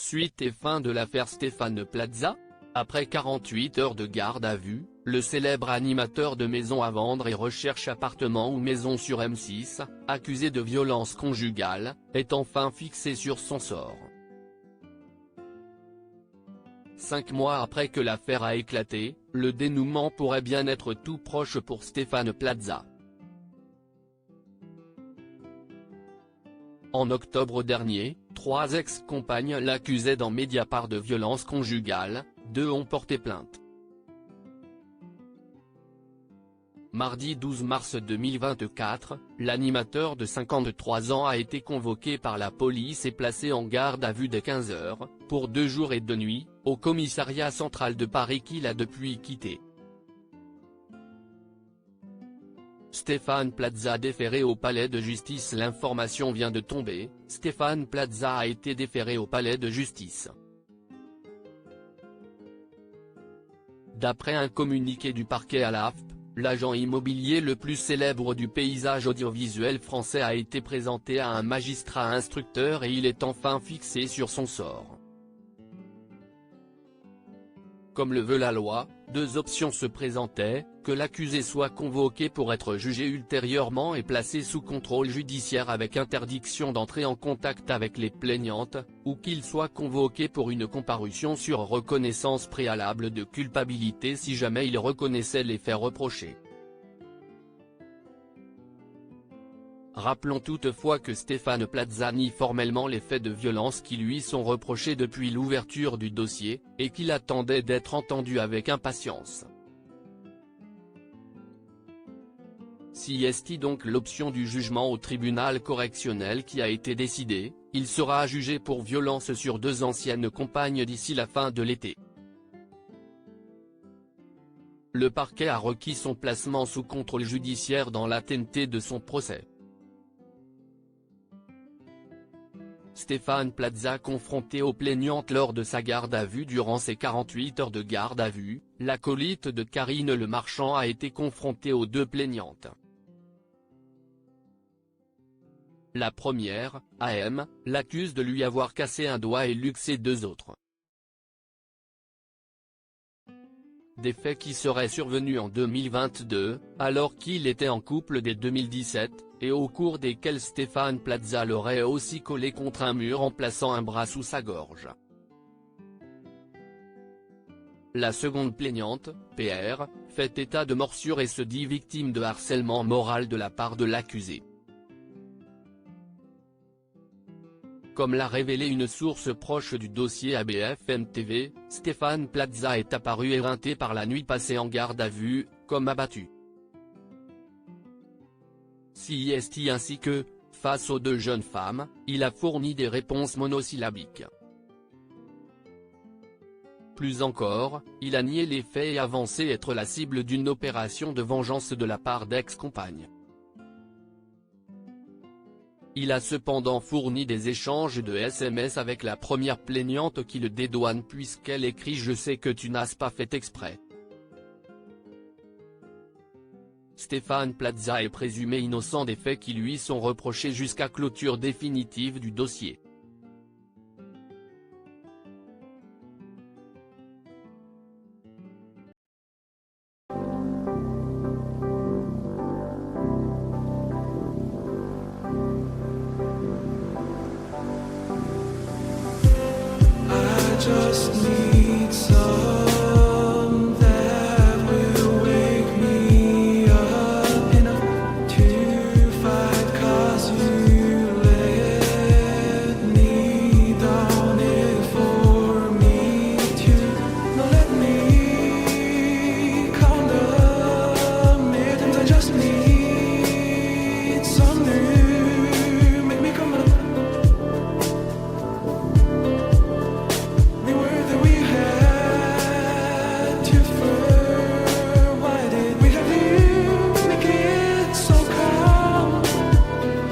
Suite et fin de l'affaire Stéphane Plaza. Après 48 heures de garde à vue, le célèbre animateur de Maison à vendre et Recherche appartement ou maison sur M6, accusé de violence conjugale, est enfin fixé sur son sort. 5 mois après que l'affaire a éclaté, le dénouement pourrait bien être tout proche pour Stéphane Plaza. En octobre dernier, 3 ex-compagnes l'accusaient dans Mediapart de violence conjugale, 2 ont porté plainte. Mardi 12 mars 2024, l'animateur de 53 ans a été convoqué par la police et placé en garde à vue dès 15 h, pour 2 jours et 2 nuits, au commissariat central de Paris qu'il a depuis quitté. Stéphane Plaza déféré au palais de justice. L'information vient de tomber, Stéphane Plaza a été déféré au palais de justice. D'après un communiqué du parquet à l'AFP, l'agent immobilier le plus célèbre du paysage audiovisuel français a été présenté à un magistrat instructeur et il est enfin fixé sur son sort. Comme le veut la loi, 2 options se présentaient, que l'accusé soit convoqué pour être jugé ultérieurement et placé sous contrôle judiciaire avec interdiction d'entrer en contact avec les plaignantes, ou qu'il soit convoqué pour une comparution sur reconnaissance préalable de culpabilité si jamais il reconnaissait les faits reprochés. Rappelons toutefois que Stéphane Plaza nie formellement les faits de violence qui lui sont reprochés depuis l'ouverture du dossier, et qu'il attendait d'être entendu avec impatience. Si est donc l'option du jugement au tribunal correctionnel qui a été décidée, il sera jugé pour violence sur 2 anciennes compagnes d'ici la fin de l'été. Le parquet a requis son placement sous contrôle judiciaire dans l'attente de son procès. Stéphane Plaza confronté aux plaignantes lors de sa garde à vue. Durant ses 48 heures de garde à vue, l'acolyte de Karine Le Marchand a été confronté aux 2 plaignantes. La première, AM, l'accuse de lui avoir cassé un doigt et luxé 2 autres. Des faits qui seraient survenus en 2022, alors qu'il était en couple dès 2017, et au cours desquels Stéphane Plaza l'aurait aussi collé contre un mur en plaçant un bras sous sa gorge. La seconde plaignante, PR, fait état de morsures et se dit victime de harcèlement moral de la part de l'accusé. Comme l'a révélé une source proche du dossier à BFM TV, Stéphane Plaza est apparu éreinté par la nuit passée en garde à vue, comme abattu. CIST ainsi que, face aux 2 jeunes femmes, il a fourni des réponses monosyllabiques. Plus encore, il a nié les faits et avancé être la cible d'une opération de vengeance de la part d'ex-compagnes. Il a cependant fourni des échanges de SMS avec la première plaignante qui le dédouane puisqu'elle écrit « Je sais que tu n'as pas fait exprès ». Stéphane Plaza est présumé innocent des faits qui lui sont reprochés jusqu'à clôture définitive du dossier. Just need